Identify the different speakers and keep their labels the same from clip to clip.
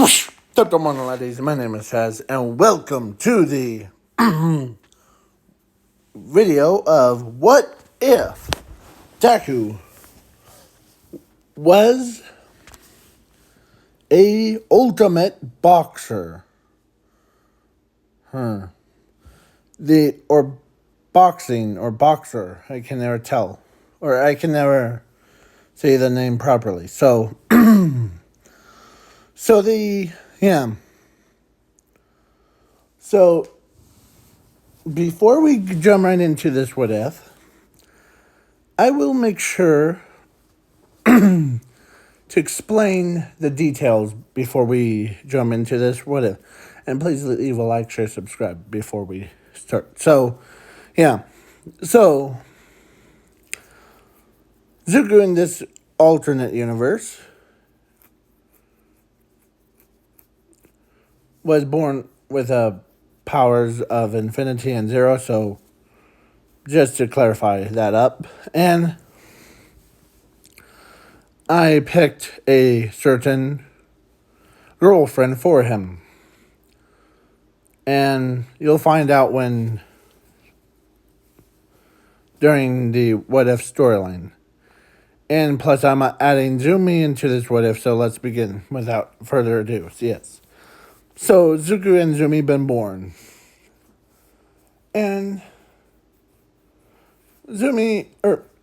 Speaker 1: Good morning, ladies. My name is Chaz, and welcome to the video of What If Deku was a ultimate boxer? Or boxing or boxer. I can never tell, or I can never say the name properly. So, so the yeah. So before we jump right into this what if, I will make sure to explain the details before we jump into this what if. And please leave a like, share, subscribe before we start. So, yeah. So, Zuko in this alternate universe was born with powers of infinity and zero. So, just to clarify that up. And I picked a certain girlfriend for him. And you'll find out during the what if storyline. And plus, I'm adding Zumi into this what if, so let's begin without further ado. Yes. So, Zuko and Zumi been born. And Zumi,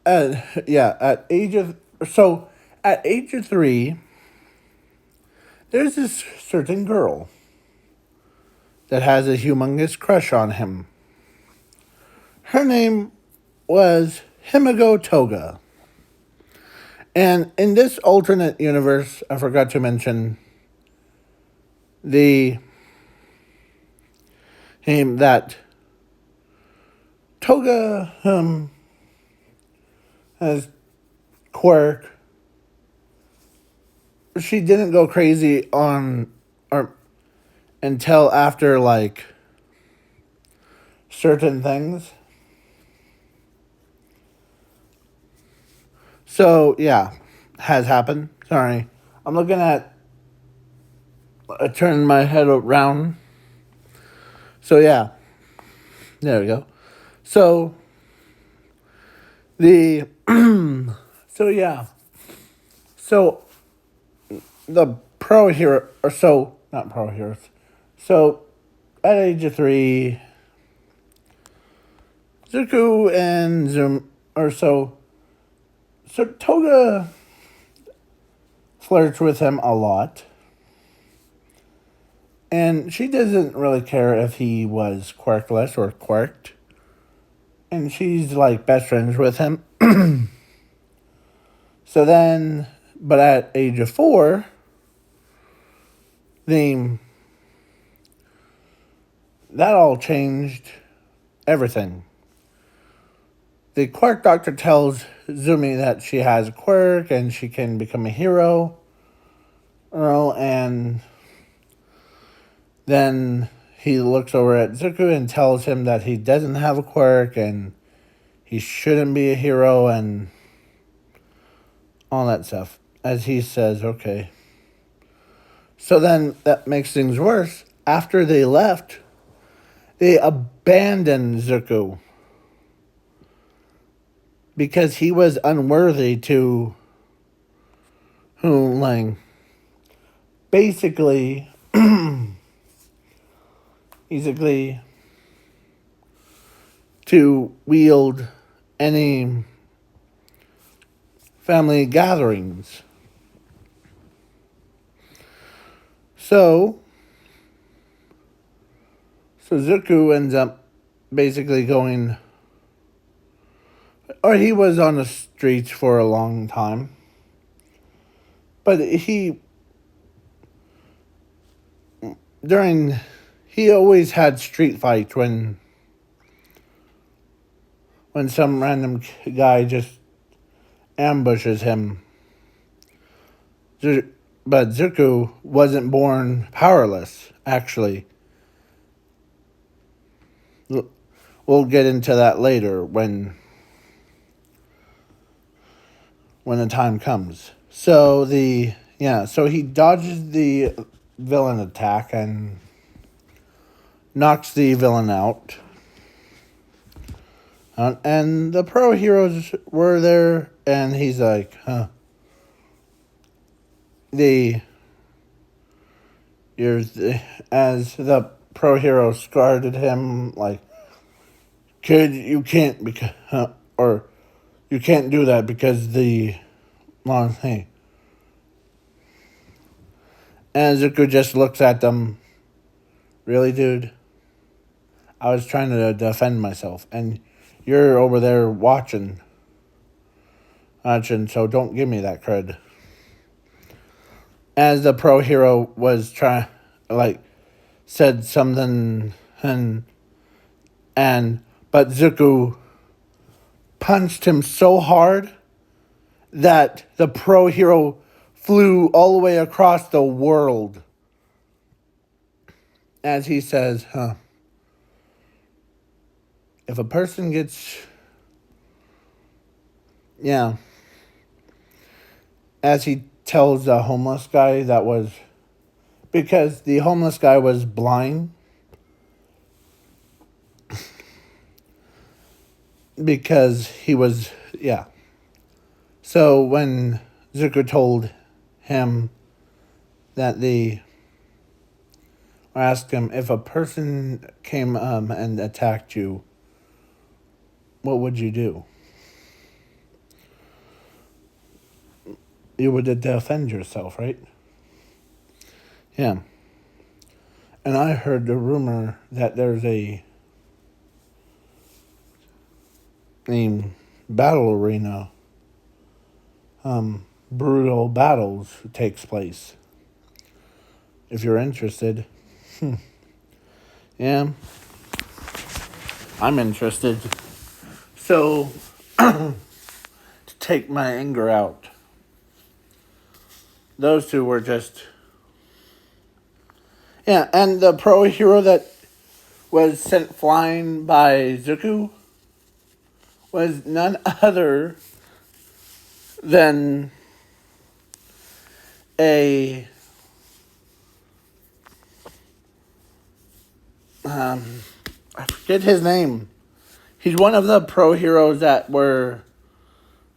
Speaker 1: at age of 3, there's this certain girl that has a humongous crush on him. Her name was Himigo-Toga. And in this alternate universe, I forgot to mention the name that Toga has quirk. She didn't go crazy until after like certain things. So yeah, has happened. Sorry, I'm looking at. I turned my head around. So yeah, there we go. So the so yeah, so the pro hero or so not pro heroes. So at age of 3, Zuko and Zoom or so. So Toga flirts with him a lot. And she doesn't really care if he was quirkless or quirked. And she's like best friends with him. So then, but at age of 4, that all changed everything. The quirk doctor tells Zumi that she has a quirk and she can become a hero. And then he looks over at Zuko and tells him that he doesn't have a quirk and he shouldn't be a hero and all that stuff. As he says, okay. So then that makes things worse. After they left, they abandoned Zuko because he was unworthy to basically to wield any family gatherings. So Zuko ends up basically going, or he was on the streets for a long time. But he always had street fights when some random guy just ambushes him. But Zuko wasn't born powerless, actually. We'll get into that later when the time comes. So he dodges the villain attack and knocks the villain out. And the pro heroes were there, and he's like, as the pro hero scolded him, like, kid, you can't, or you can't do that because the wrong thing. And Izuku just looks at them, really, dude? I was trying to defend myself, and you're over there watching, so don't give me that cred. As the pro hero was said something, but Izuku punched him so hard that the pro hero flew all the way across the world. As he says, if a person gets, as he tells the homeless guy because the homeless guy was blind, because he was, So when Zuko told him that asked him, if a person came and attacked you, what would you do? You would defend yourself, right? Yeah. And I heard the rumor that there's a battle arena. Brutal battles takes place. If you're interested. Yeah. I'm interested. So, to take my anger out. Those two were just... Yeah, and the pro hero that was sent flying by Izuku was none other than I forget his name. He's one of the pro heroes that were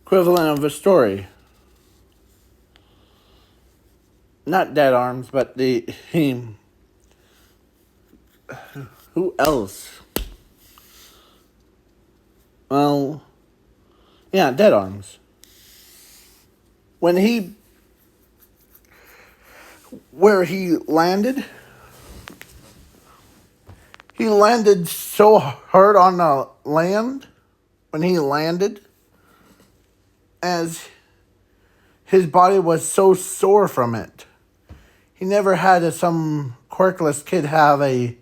Speaker 1: equivalent of a story. Not Dead Arms, but who else? Well, yeah, Dead Arms. Where he landed so hard on the land when he landed, as his body was so sore from it. He never had some quirkless kid have a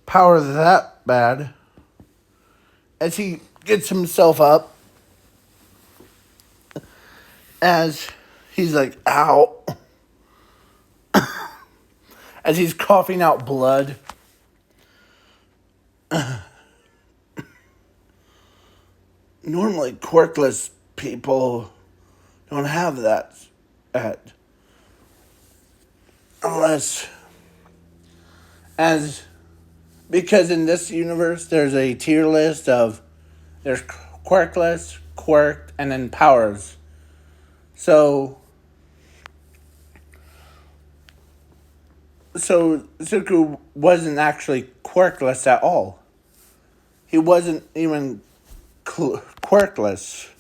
Speaker 1: power that bad. As he gets himself up, as he's like, ow. As he's coughing out blood. Normally, quirkless people don't have that. Because in this universe, there's a tier list of, there's quirkless, quirked, and then powers. So Izuku wasn't actually quirkless at all. He wasn't even quirkless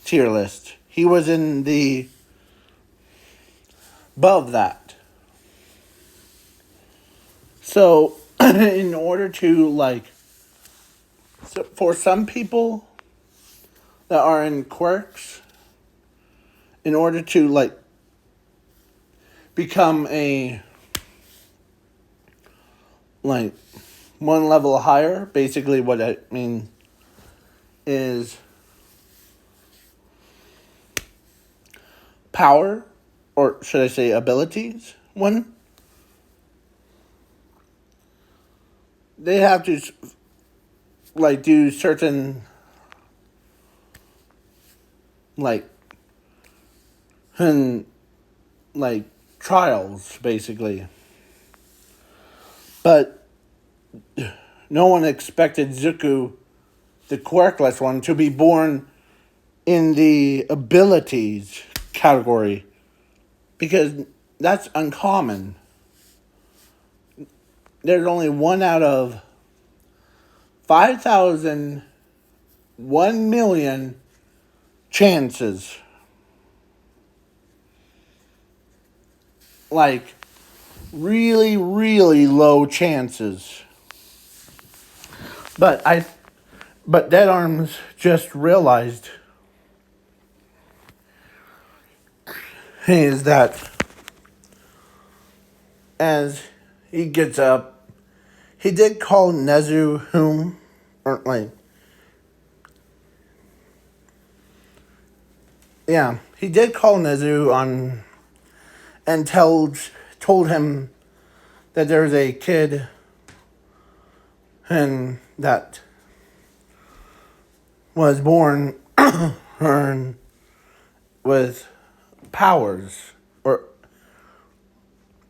Speaker 1: tier list. He was in the above that. So in order to for some people that are in quirks, in order to become a one level higher, basically what I mean is power, or should I say abilities, one. They have to do certain trials, basically. But no one expected Izuku, the quirkless one, to be born in the abilities category, because that's uncommon. There's only 1 out of 5,000, 1 million chances. Like, really, really low chances. But Dead Arms just realized is that as he gets up, he did call Nezu whom, or like, yeah, he did call Nezu on, and told him that there's a kid and that was born with powers, or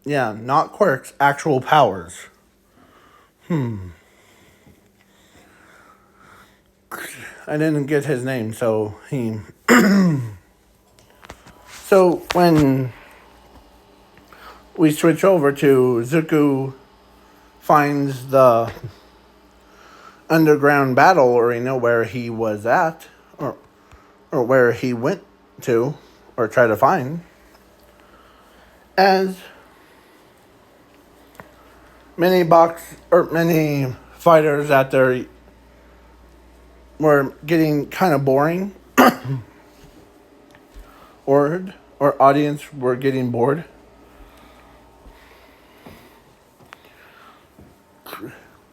Speaker 1: yeah, not quirks, actual powers. I didn't get his name, so he. So when we switch over to Izuku finds the underground battle arena where he was at, or where he went to, or try to find, as many fighters out there were getting kind of boring, or audience were getting bored.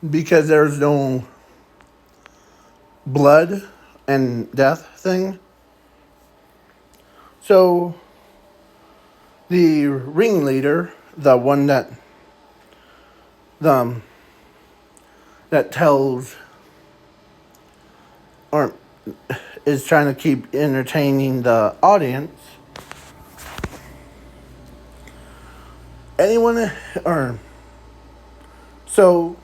Speaker 1: Because there's no blood and death thing. So the ringleader, the one that tells, or is trying to keep entertaining the audience, so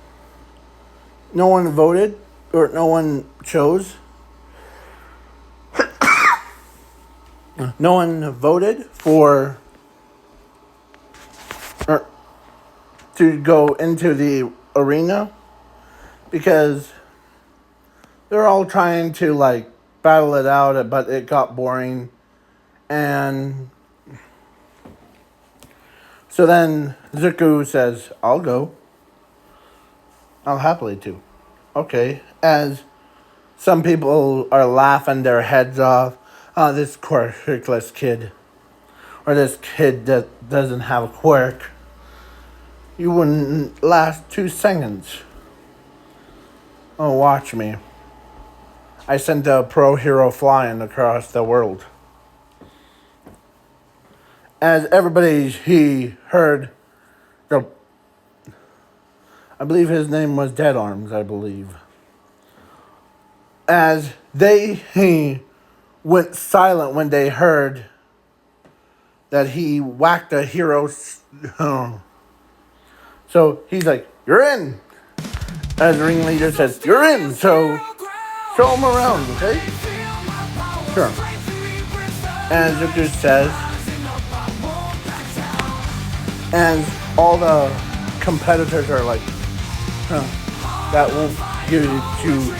Speaker 1: no one voted, or no one chose. No one voted for, or to go into the arena, because they're all trying to like battle it out, but it got boring. And so then Izuku says, I'll go. I'll happily to. Okay. As some people are laughing their heads off. Oh, this quirkless kid. Or this kid that doesn't have a quirk. You wouldn't last 2 seconds. Oh, watch me. I sent a pro hero flying across the world. As he heard I believe his name was Dead Arms, I believe. As he went silent when they heard that he whacked a hero. So he's like, you're in. As the ringleader says, you're in. So show him around, okay? Sure. And Izuku says, and all the competitors are like, that won't get you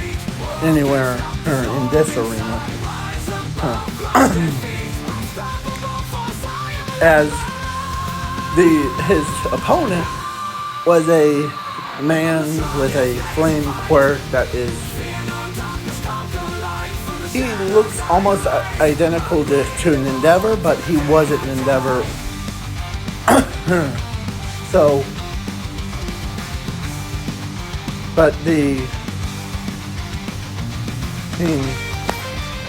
Speaker 1: anywhere in this arena. As his opponent was a man with a flame quirk that is, he looks almost identical to an Endeavor, but he wasn't an Endeavor. So, but the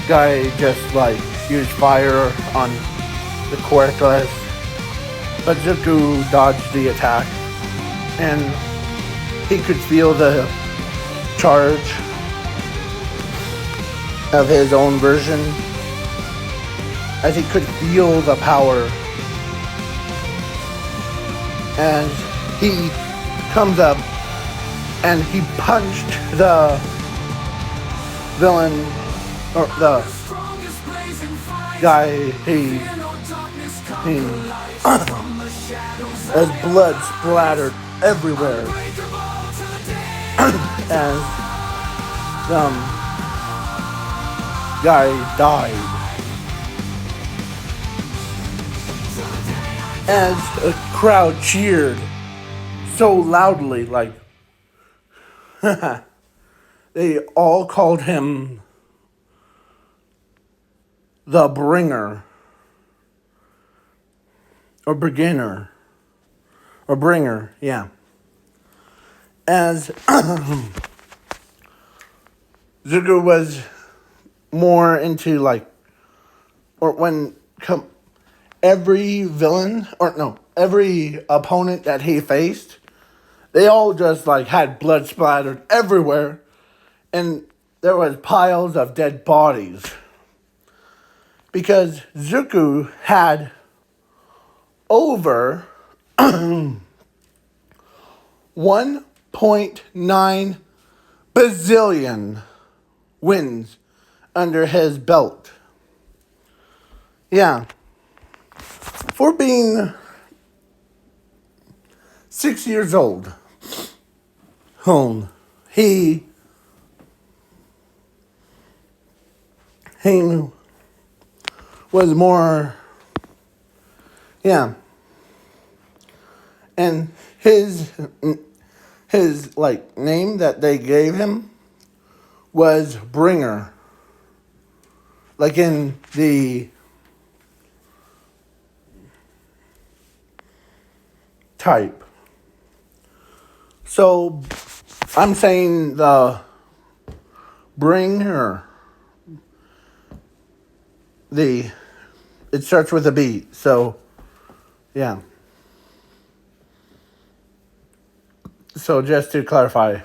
Speaker 1: guy just like used fire on the quirkless, but Izuku dodged the attack, and he could feel the charge of his own version, as he could feel the power And he comes up and he punched the villain, or the guy, as blood splattered everywhere, as some guy died. As a crowd cheered so loudly, like, they all called him the bringer, or beginner, or bringer, yeah. As Izuku was more into, like, or when every villain, or no, every opponent that he faced, they all just, like, had blood splattered everywhere, and there was piles of dead bodies. Because Izuku had over 1.9 bazillion wins under his belt. Yeah. For being 6 years old, he was more, yeah. And his like name that they gave him was Bringer. Like in the type. So I'm saying the Bringer. It starts with a B. So yeah. So just to clarify.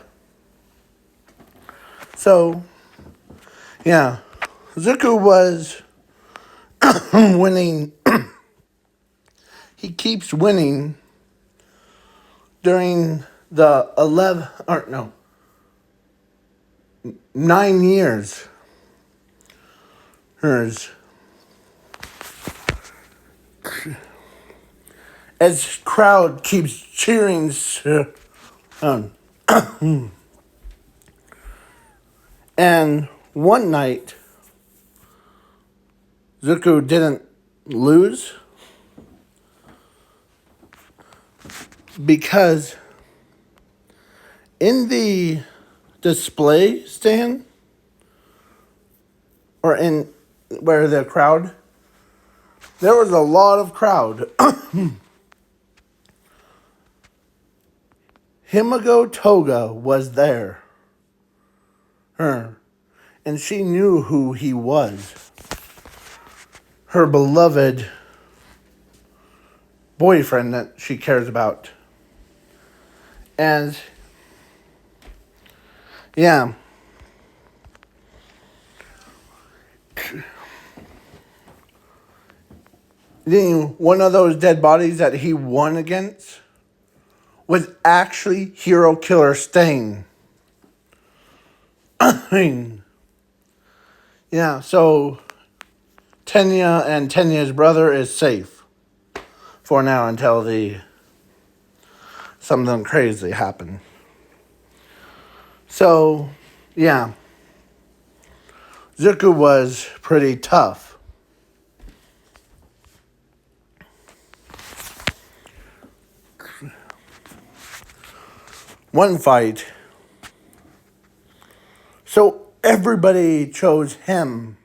Speaker 1: So yeah. Izuku was winning. He keeps winning during the 9 years. As crowd keeps cheering. And one night, Izuku didn't lose because in the display stand, or in where the crowd, there was a lot of crowd. Midoriya-Toga was there. And she knew who he was. Her beloved boyfriend that she cares about. And yeah. One of those dead bodies that he won against was actually Hero Killer Stain. Yeah, so Tenya and Tenya's brother is safe for now until something crazy happened. So, yeah. Izuku was pretty tough. One fight. So everybody chose him.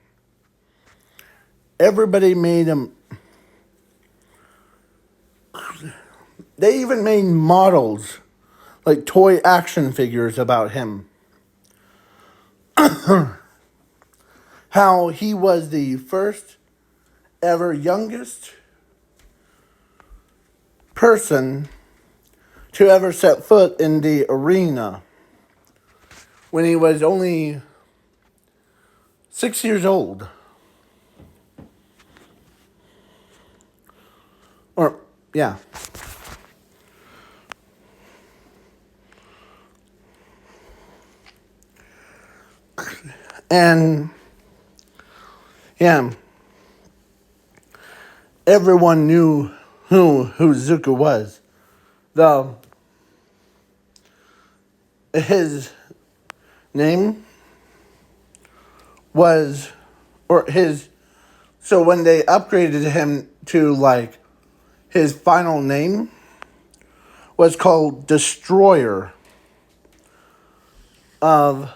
Speaker 1: Everybody made him. They even made models, like toy action figures about him. How he was the first ever youngest person to ever set foot in the arena when he was only 6 years old. Or, yeah. And yeah, everyone knew who Izuku was. Though his name was, or his, so when they upgraded him to like his final name was called Destroyer of,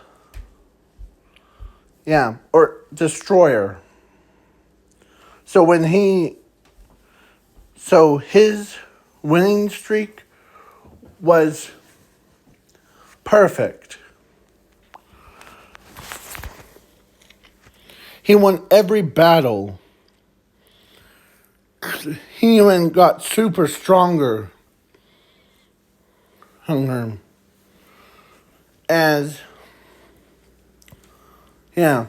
Speaker 1: yeah, or Destroyer. So so his winning streak was perfect. He won every battle. He even got super stronger. As, yeah.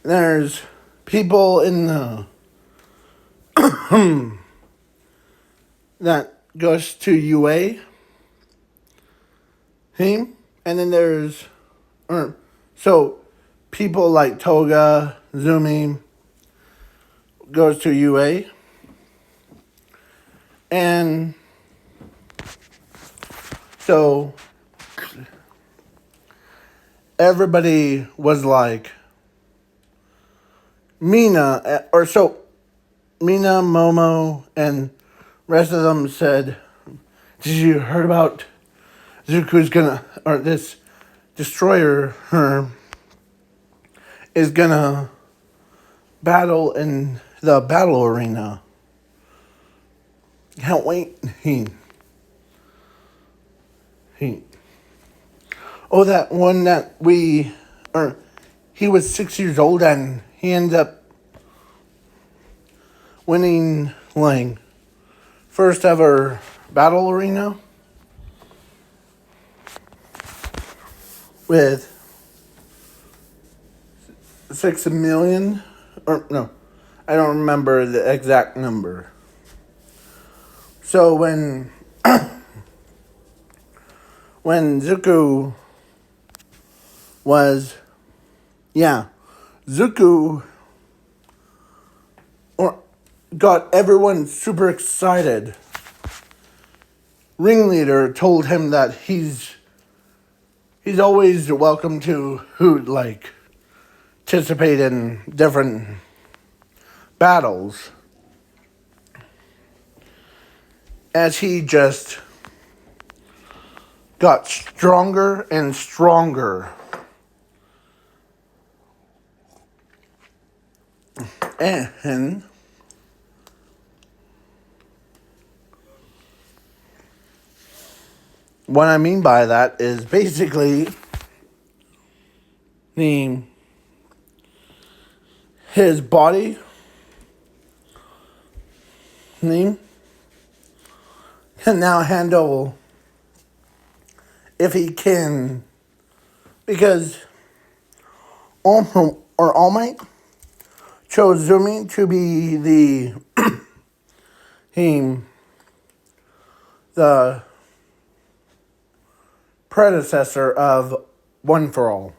Speaker 1: There's people in the that goes to UA team, and then there's so people like Toga, Zumi goes to UA, and so everybody was like Mina, Momo, and rest of them said, "Did you heard about Zuku's gonna, or this destroyer is gonna battle in the battle arena? Can't wait." That one that he was 6 years old and he ended up winning like first ever battle arena with 6 million, or no, I don't remember the exact number. So when Zuku was, Zuku got everyone super excited. Ringleader told him that he's always welcome to participate in different battles, as he just got stronger and stronger. And what I mean by that is basically his body can now handle, if he can, because All Might chose Zumi to be the predecessor of One for All.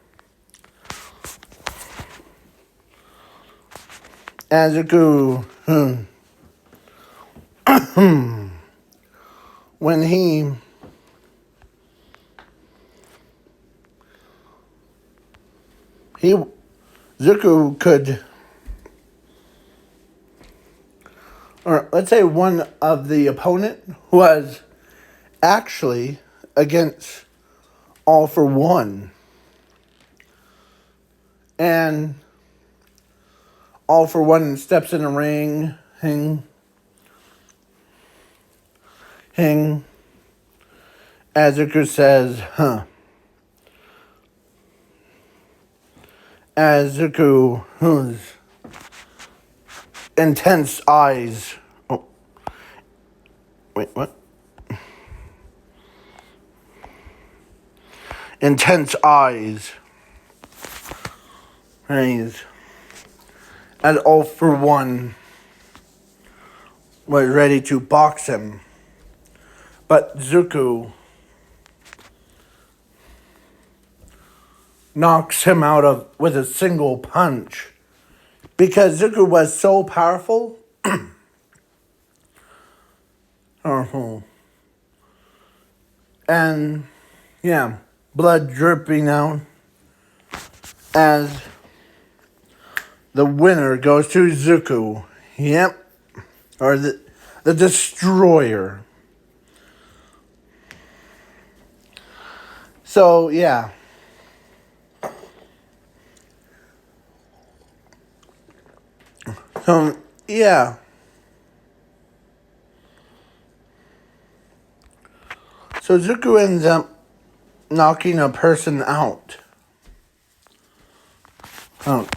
Speaker 1: Izuku, when Zuku could, or let's say one of the opponent was actually against All for One. And All for One steps in the ring, Izuku says, Izuku, whose intense eyes. Oh, wait, what? Intense eyes. And All for One was ready to box him. But Zuku knocks him out of with a single punch. Because Izuku was so powerful. And yeah, blood dripping out as the winner goes to Izuku. Yep. Or the destroyer. So yeah. Yeah. So Izuku ends up knocking a person out. Oh.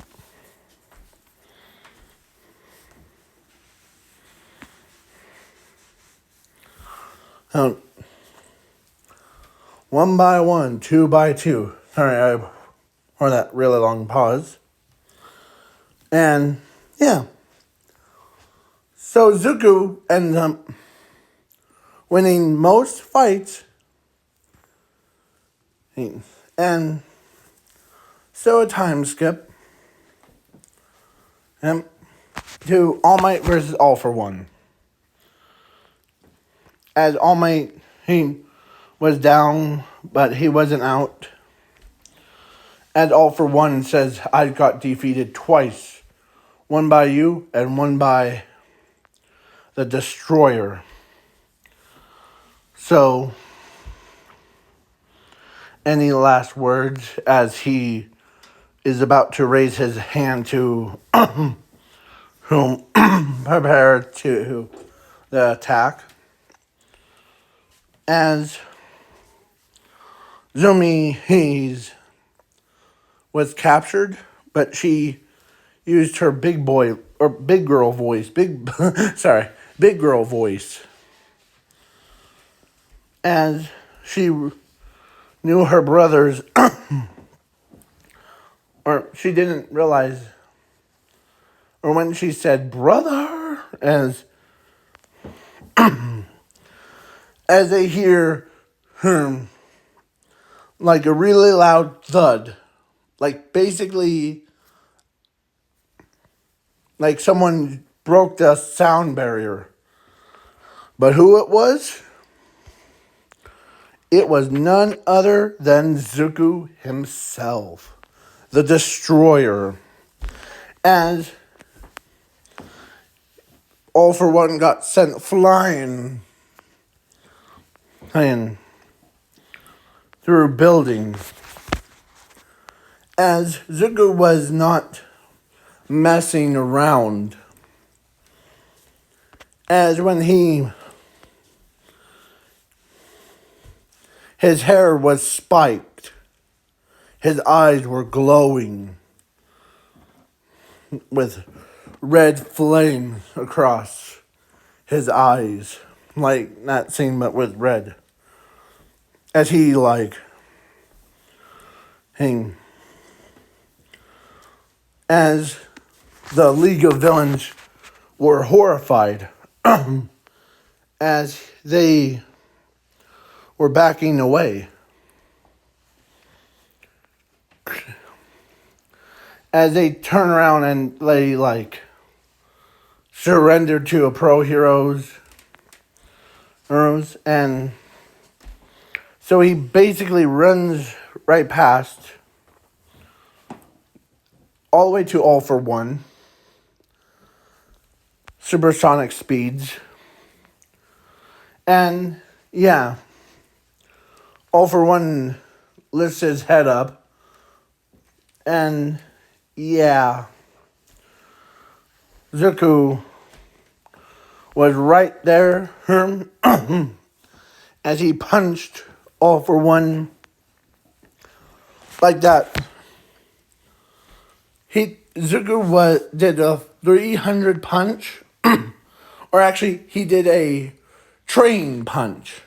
Speaker 1: Oh. One by one, two by two. Sorry, I or that really long pause. And yeah. So Izuku ends up winning most fights. And so a time skip. To All Might versus All for One. As All Might, he was down, but he wasn't out. As All for One says, I got defeated twice. One by you and one by the Destroyer. So, any last words as he is about to raise his hand to prepare to the attack? As Zumi was captured, but she used her big girl voice, big girl voice. And she knew her brothers, or she didn't realize, or when she said brother, as they hear like a really loud thud, like basically like someone broke the sound barrier. But who it was? It was none other than Izuku himself, the Destroyer. And All for One got sent flying through buildings. As Izuku was not messing around. As when his hair was spiked, his eyes were glowing with red flames across his eyes, like that scene but with red. As he as the League of Villains were horrified as they were backing away. As they turn around and they surrender to a pro heroes. And so he basically runs right past all the way to All for One. Supersonic speeds. And yeah, All for One lifts his head up. And yeah, Izuku was right there as he punched All for One like that. Izuku did a 300 punch, or actually he did a train punch.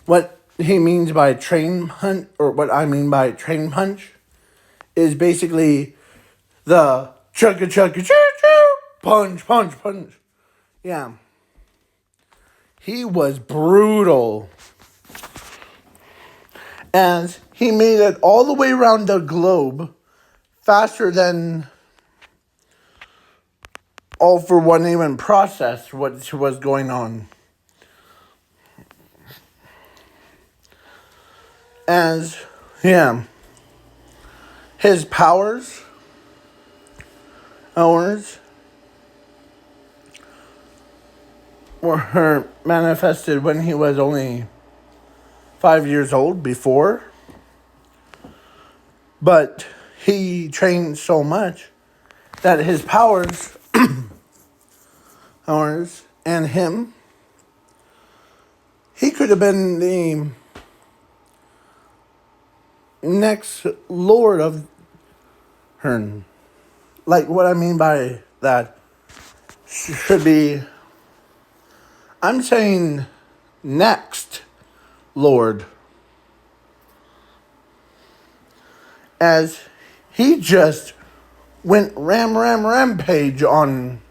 Speaker 1: What he means by train punch, or what I mean by train punch, is basically the chugga chugga choo choo punch punch punch. Yeah. He was brutal. And he made it all the way around the globe faster than All for One even processed what was going on. As, his powers were manifested when he was only 5 years old before. But he trained so much that his powers and him, he could have been the next Lord of Hern. Like, what I mean by that should be, I'm saying next Lord. As he just went rampage on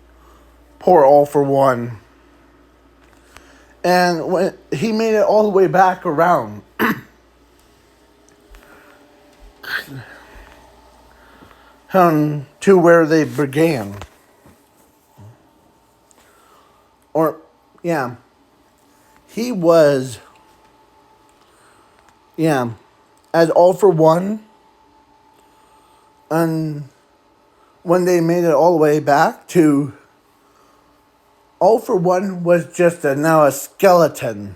Speaker 1: poor All for One. And when he made it all the way back around to where they began. He was, as All for One. And when they made it all the way back to All for One was just now a skeleton.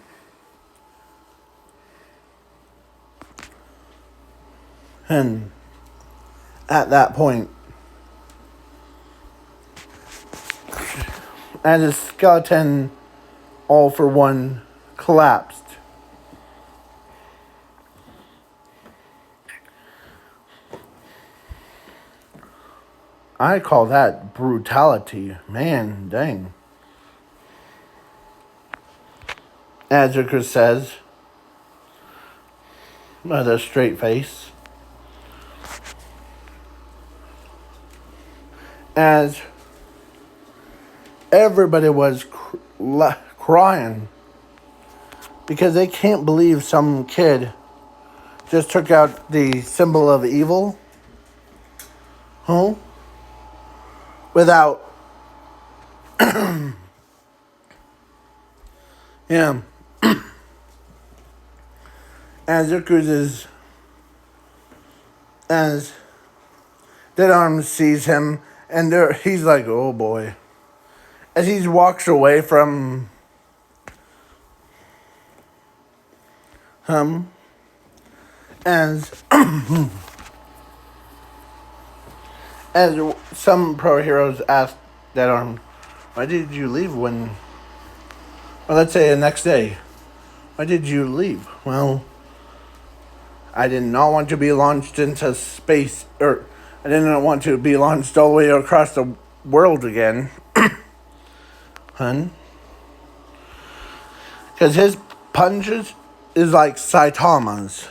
Speaker 1: And at that point, as a skeleton, All for One collapsed. I call that brutality. Man, dang. Izuku says, with a straight face. As everybody was crying because they can't believe some kid just took out the symbol of evil. Without Izuku's is, as Dead Arms sees him, and he's like, oh boy. As he walks away from him, as as some pro heroes asked Dead Arms, why did you leave when, or let's say the next day, why did you leave? Well, I did not want to be launched into space, or I didn't want to be launched all the way across the world again. Because his punches is like Saitama's,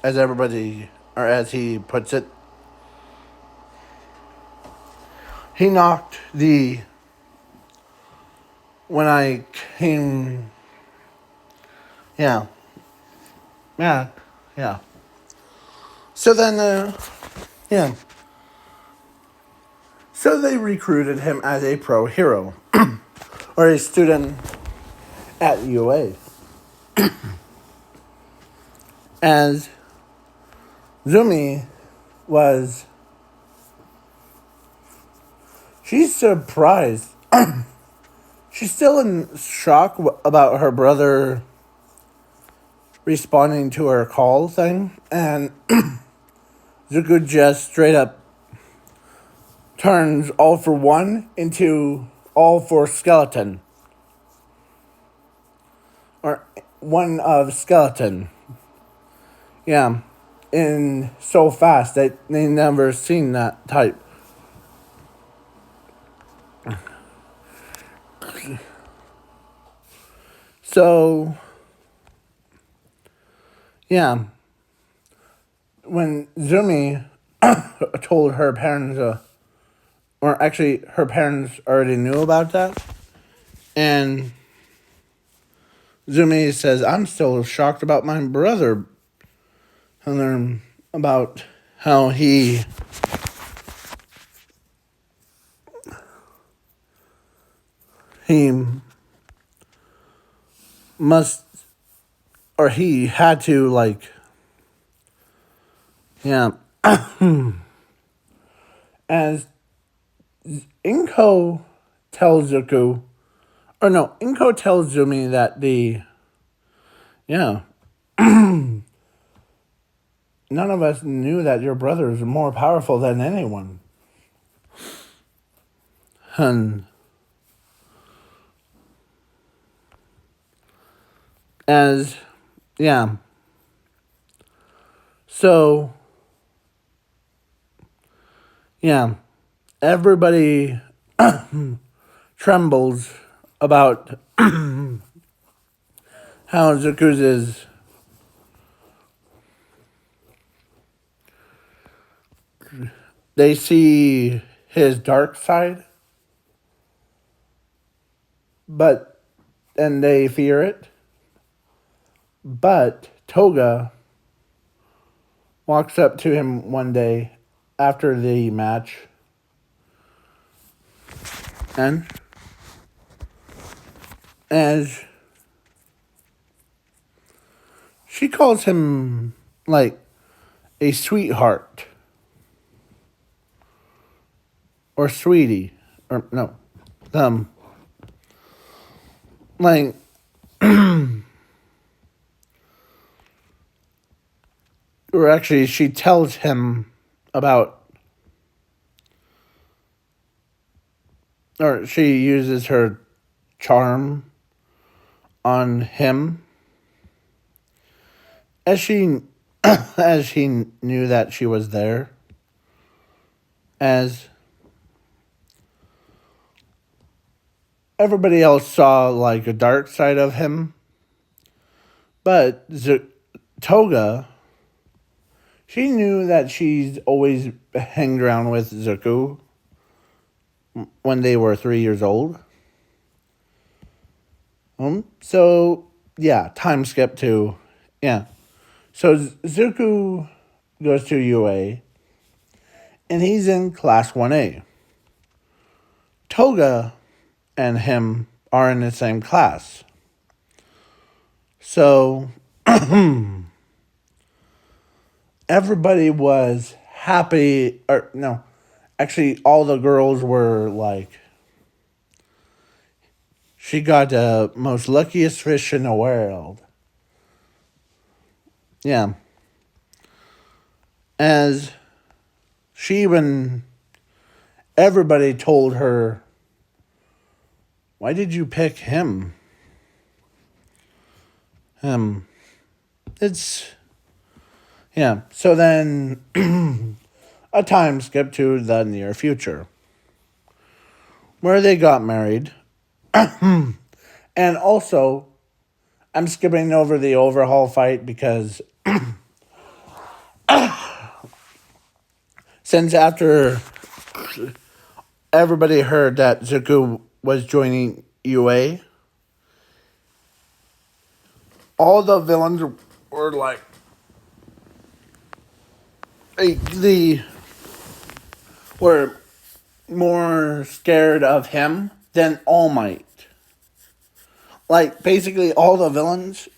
Speaker 1: as everybody, or as he puts it. He knocked when I came, So then, So they recruited him as a pro hero, or a student at UA. As Zumi was, she's surprised. She's still in shock about her brother responding to her call thing, and Zuko just straight up turns All for One into All for Skeleton. Or one of Skeleton. Yeah. In so fast that they never seen that type. So, yeah. When Zumi told her parents, or actually her parents already knew about that, and Zumi says, I'm still shocked about my brother and learn about how he must, or he had to, like, yeah, as Inko tells Zuku, or no, Inko tells Zumi that none of us knew that your brother is more powerful than anyone. And as, yeah. So, yeah, everybody trembles about how Zuku's is. They see his dark side, and they fear it. But Toga walks up to him one day after the match, and as she calls him, like, a sweetheart, or sweetie, or no, like, or actually she tells him about, or she uses her charm on him, as she as he knew that she was there, as everybody else saw, like, a dark side of him, but Toga, she knew that she's always hanged around with Zuku when they were 3 years old. So, yeah, time skip to, yeah. So Zuku goes to UA, and he's in Class 1A. Toga and him are in the same class. So, everybody was happy, or no, actually all the girls were like, she got the most luckiest fish in the world. Yeah. As everybody told her, why did you pick him? Yeah. So then, a time skip to the near future, where they got married. And also, I'm skipping over the overhaul fight because since after everybody heard that Zuku was joining UA, all the villains were like, they were more scared of him than All Might. Like, basically all the villains,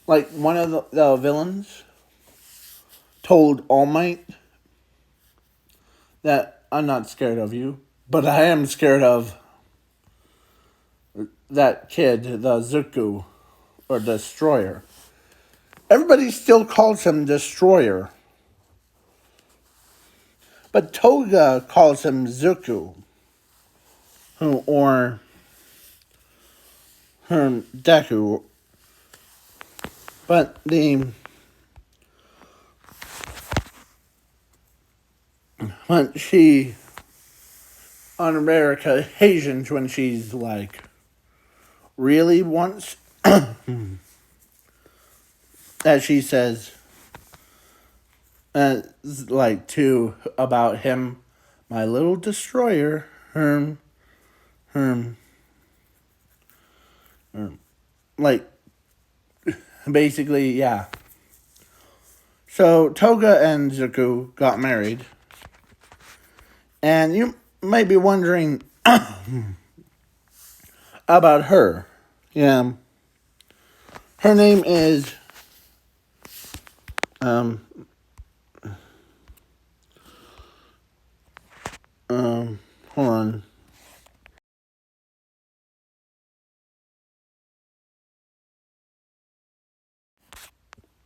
Speaker 1: like, one of the villains told All Might that, I'm not scared of you, but I am scared of that kid, the Zuku, or Destroyer. Everybody still calls him Destroyer, but Toga calls him Zuku, or deku. But she, on rare occasions when she's like, really wants, as she says, like, about him, my little destroyer, like, basically, yeah. So Toga and Izuku got married. And you might be wondering about her. Yeah. Her name is hold on.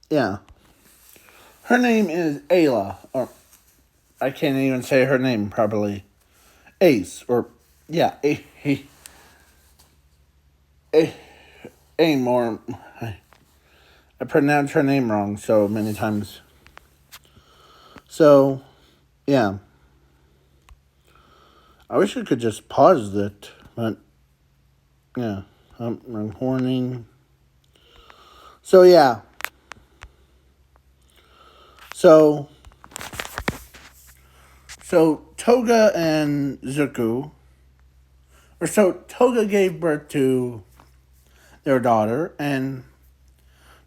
Speaker 1: Yeah. Her name is Ayla, or I can't even say her name properly. Ace, or yeah, A more. I pronounced her name wrong so many times. So, yeah. I wish I could just pause it, but yeah, I'm recording. So yeah. So Toga and Zuku, or so Toga gave birth to their daughter and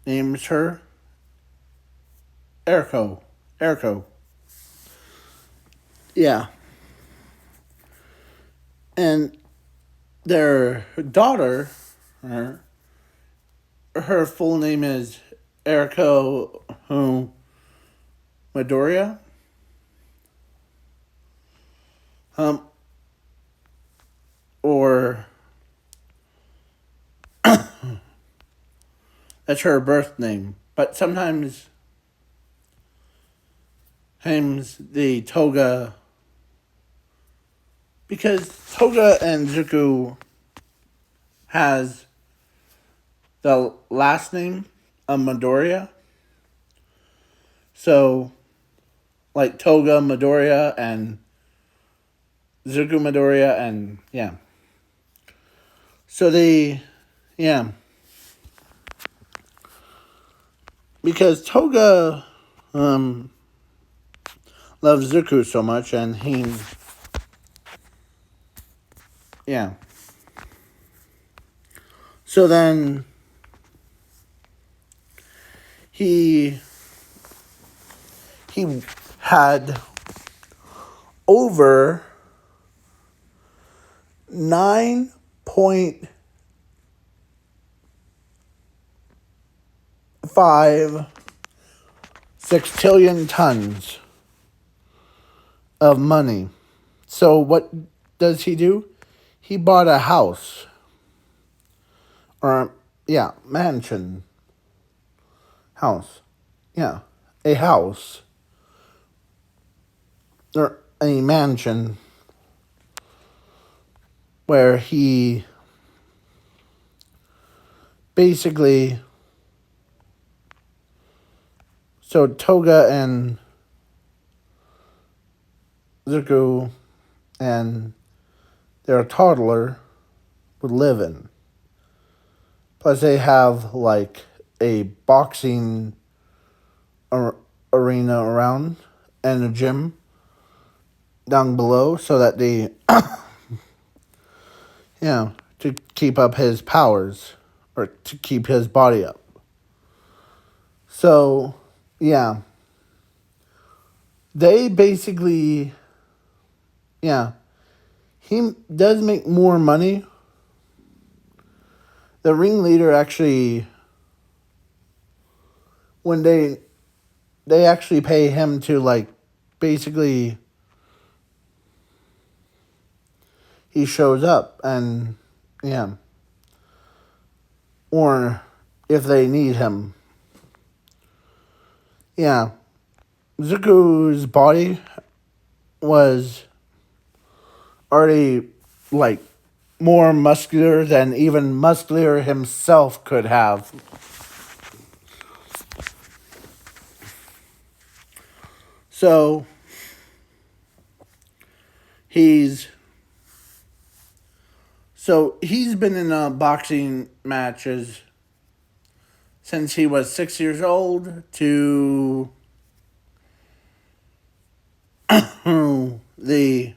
Speaker 1: names her Eriko. Eriko. Yeah. And their daughter, her full name is Aiko Midoriya. Or that's her birth name. But sometimes the Toga, because Toga and Zuku has the last name of Midoriya. So, like Toga Midoriya and Zuku Midoriya, and yeah. So yeah. Because Toga loves Zuku so much, and yeah. So then he had over 9.56 tons of money. So what does he do? He bought a house. Or, yeah, mansion. House. Yeah, a house. Or a mansion where he basically, so Toga and Zuko and their toddler would live in. Plus they have like a boxing arena around and a gym down below so that they, yeah, to keep up his powers or to keep his body up. So, yeah. They basically, yeah, he does make more money. The ringleader actually, when they actually pay him to like, basically, he shows up and, yeah, or if they need him. Yeah, Zuko's body was already like more muscular than even muscular himself could have. So he's been in boxing matches since he was 6 years old to the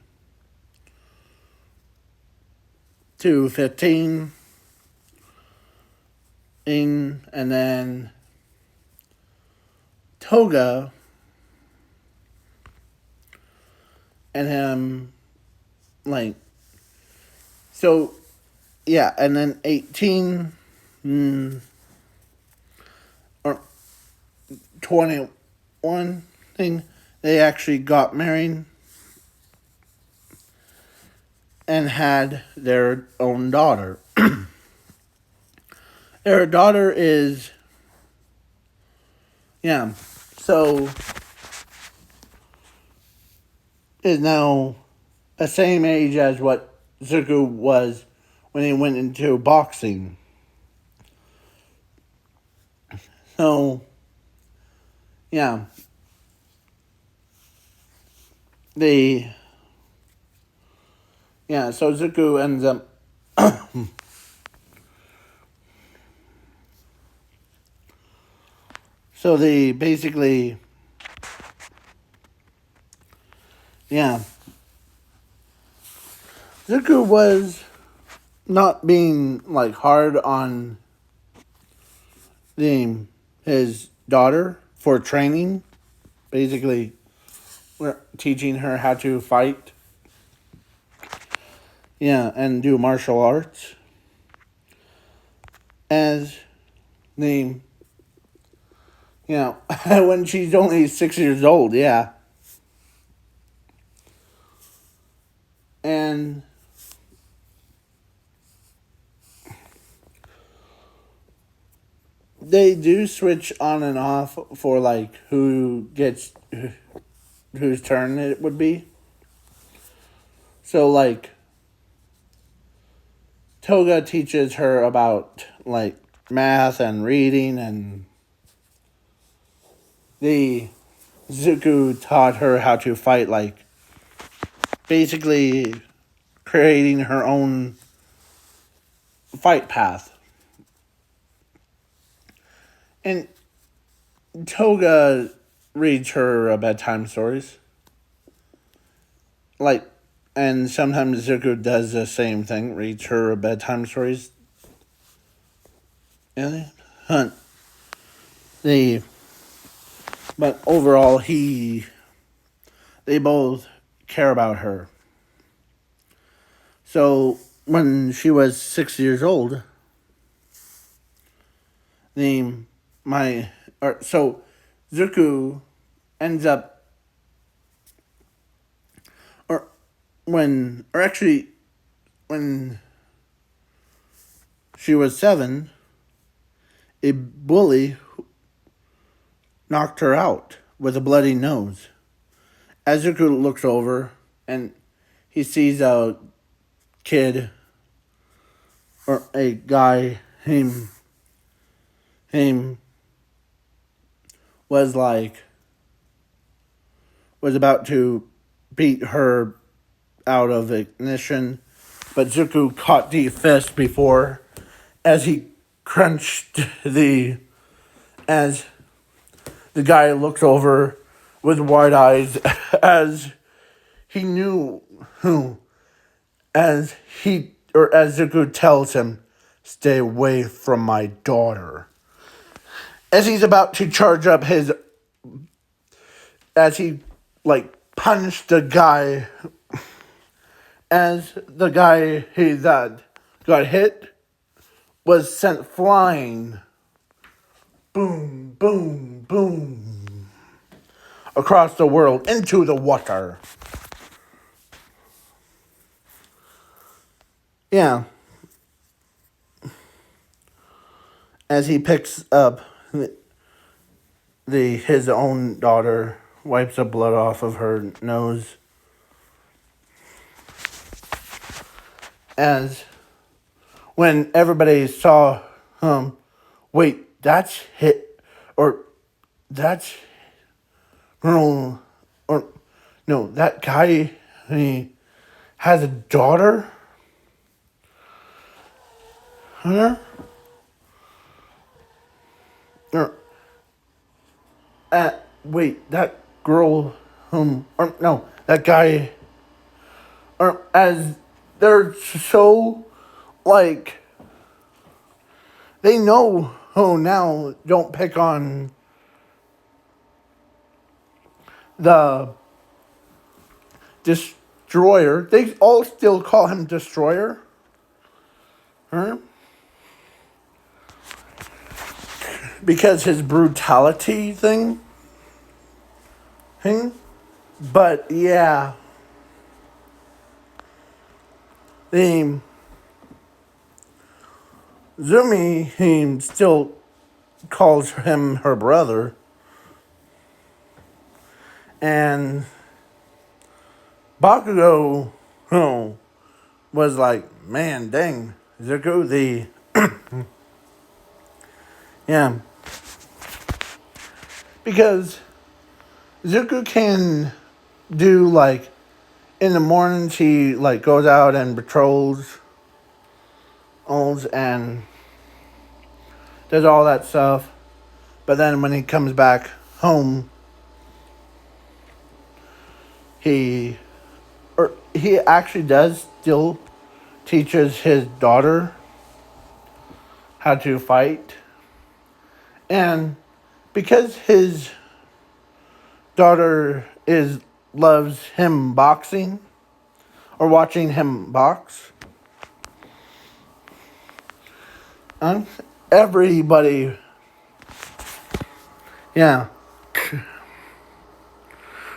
Speaker 1: to 15 and then Toga and him, like, so, yeah, and then 18 or 21 thing, they actually got married and had their own daughter. Their daughter is, yeah, so is now the same age as what Izuku was when he went into boxing. So, yeah, so Izuku ends up so they basically, yeah, Izuku was not being, like, hard on his daughter for training. Basically, we're teaching her how to fight, yeah, and do martial arts. As the, when she's only 6 years old, yeah. And they do switch on and off for, like, whose turn it would be. So, like, Toga teaches her about, like, math and reading, and the Izuku taught her how to fight, like, basically creating her own fight path. And Toga reads her bedtime stories. Like, and sometimes Izuku does the same thing, reads her bedtime stories. And hunt. But overall, they both care about her. So when she was 6 years old, so Zuku ends up, when she was 7, a bully knocked her out with a bloody nose. Izuku looks over and he sees a kid, or a guy, him was about to beat her out of ignition, but Zuku caught the fist before, as he crunched as the guy looks over with wide eyes, as he knew who, as Zuku tells him, "Stay away from my daughter." As he's about to charge up as he, like, punched the guy, as the guy that got hit was sent flying, boom, boom, boom, across the world into the water. Yeah. As he picks up his own daughter, wipes the blood off of her nose. As when everybody saw wait, that's girl, or no, that guy, he has a daughter? Huh? Or, wait, that girl, or no, that guy, or as they're so, like, they know, now, don't pick on the Destroyer. They all still call him Destroyer. Huh? Because his brutality thing. But yeah. The Zumi, he still calls him her brother. And Bakugo, was like, man, dang, Izuku, yeah. Because Izuku can do, like, in the morning, she, like, goes out and patrols and does all that stuff. But then when he comes back home, he actually does still teaches his daughter how to fight. And because his daughter loves him boxing or watching him box, everybody, yeah.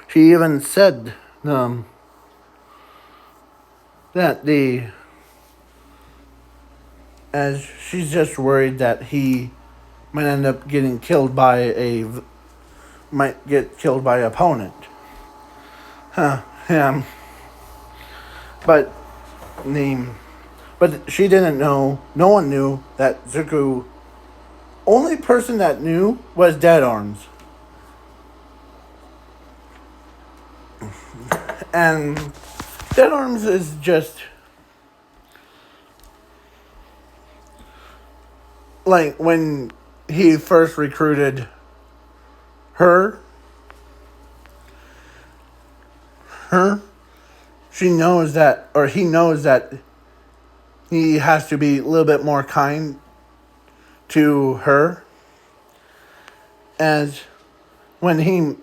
Speaker 1: She even said that as she's just worried that he might end up getting killed might get killed by an opponent. Yeah. But she didn't know. No one knew that Zuko. Only person that knew was Dead Arms. And Dead Arms is just like when he first recruited her, she knows that, or he knows that he has to be a little bit more kind to her. As when he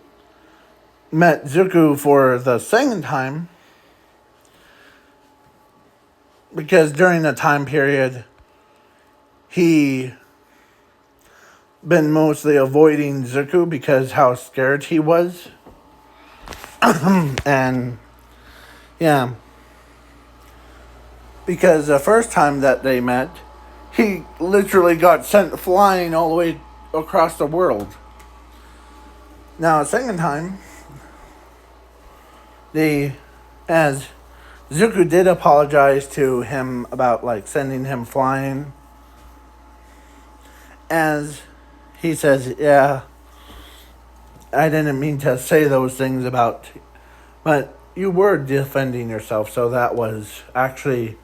Speaker 1: met Zuko for the second time, because during the time period, he been mostly avoiding Zuko because how scared he was. And yeah, because the first time that they met, he literally got sent flying all the way across the world. Now, the second time, as Zuko did apologize to him about, like, sending him flying. As he says, yeah, I didn't mean to say those things but you were defending yourself, so that was actually,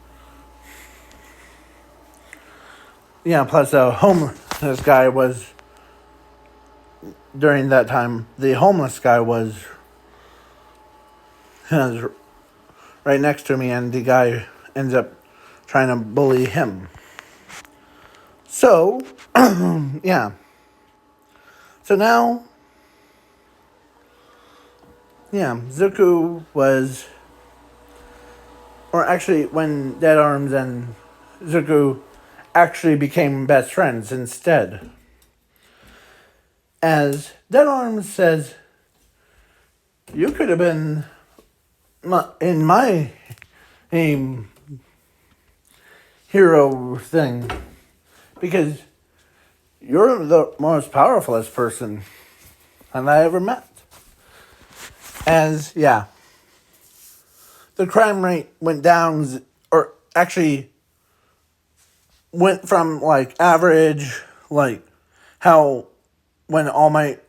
Speaker 1: yeah, plus the homeless guy was, during that time, the homeless guy was right next to me, and the guy ends up trying to bully him. So, yeah. So now, yeah, Zuko was, or actually when Dead Arms and Zuko actually became best friends instead. As Dead Arms says, you could have been in my hero thing, because you're the most powerfulest person that I ever met. As, yeah, the crime rate went down, or actually went from, like, average, like, how when All Might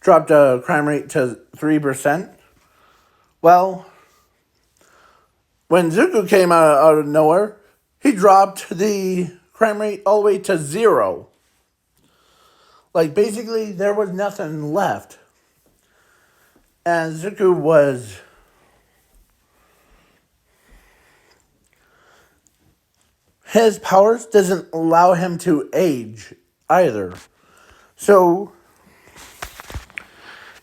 Speaker 1: dropped a crime rate to 3%. Well, when Zuko came out of nowhere, he dropped the crime rate all the way to 0. Like, basically, there was nothing left. And Zuko was, his powers doesn't allow him to age either. So,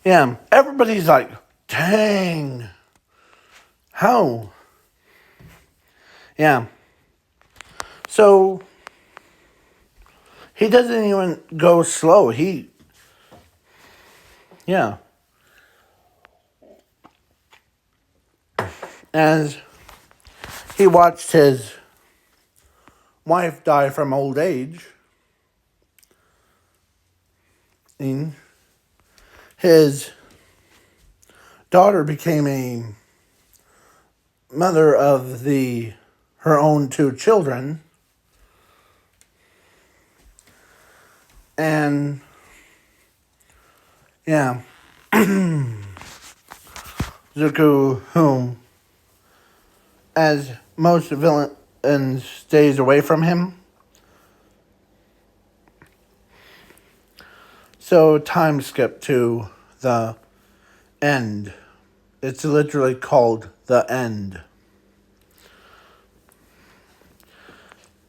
Speaker 1: Yeah, everybody's like, dang, how? Yeah. So, he doesn't even go slow. Yeah. As he watched his wife die from old age, and his daughter became a mother of her own two children, and yeah, Zuko, whom as most villains stays away from him. So time skip to the end. It's literally called the end.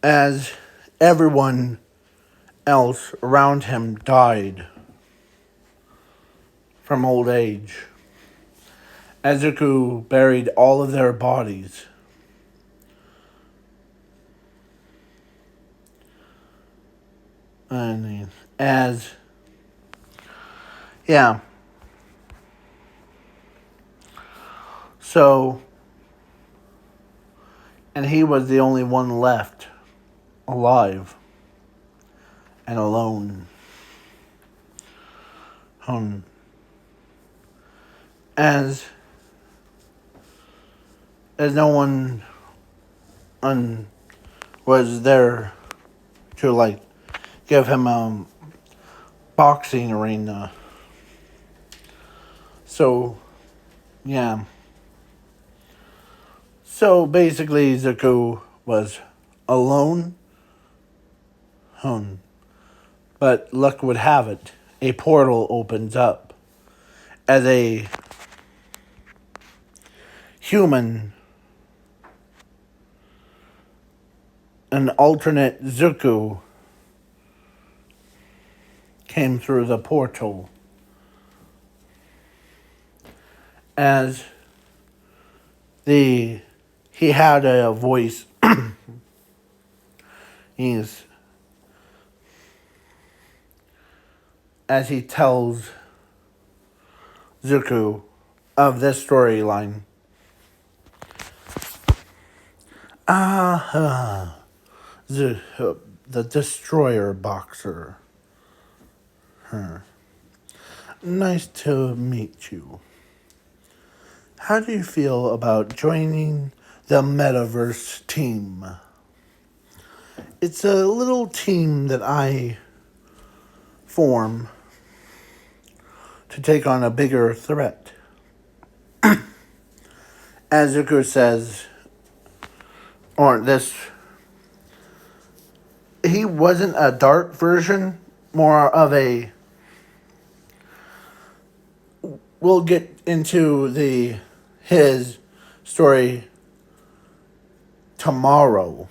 Speaker 1: As everyone else around him died from old age. Izuku buried all of their bodies. And yeah. So, and he was the only one left alive and alone. As no one was there to like give him a boxing arena. So, yeah. So basically, Zuko was alone. But luck would have it, a portal opens up as a human, an alternate Zuko came through the portal. As he had a voice. As he tells Zuko of this storyline. The Destroyer Boxer. Nice to meet you. How do you feel about joining the Metaverse team? It's a little team that I form to take on a bigger threat. As Izuku says, or this, he wasn't a dark version, more of a, we'll get into his story tomorrow.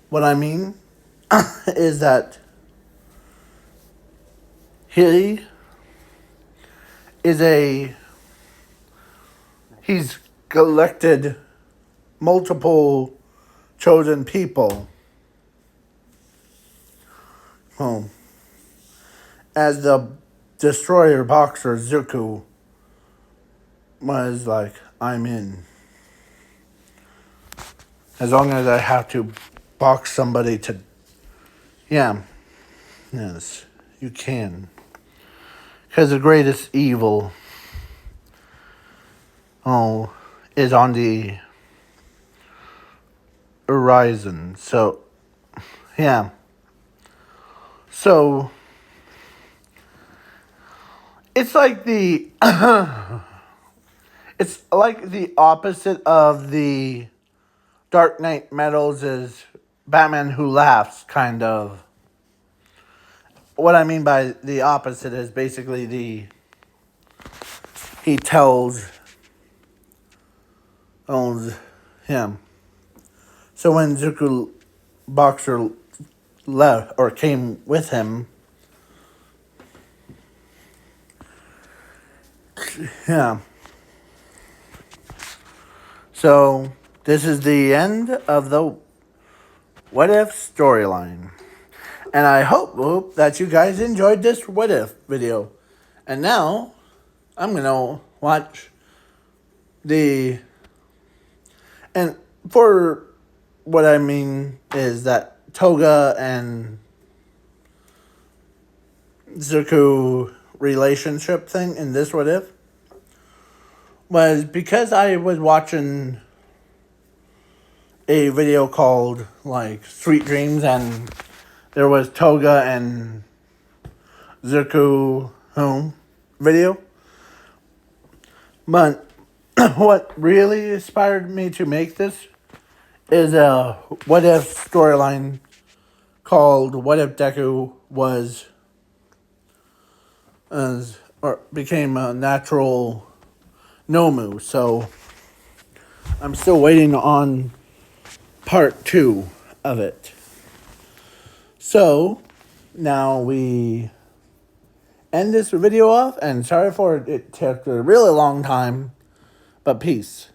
Speaker 1: What I mean is that he is he's collected multiple chosen people. As the Destroyer Boxer, Zuko was like, I'm in. As long as I have to box somebody to... Yeah. Yes, you can. Because the greatest evil is on the horizon. So, yeah. So, it's like the... it's like the opposite of the Dark Knight Metals is Batman Who Laughs, kind of. What I mean by the opposite is basically he tells owns him. So when Zuko Boxer left or came with him, Yeah. So, this is the end of the What If storyline. And I hope that you guys enjoyed this What If video. And now, I'm going to watch the... And for what I mean is that Toga and Izuku relationship thing in this What If was because I was watching a video called like Sweet Dreams, and there was Toga and Izuku home video. But what really inspired me to make this is a What If storyline called What If Deku was or became a natural Nomu. So I'm still waiting on part 2 of it. So now we end this video off, and sorry for it took a really long time, but peace.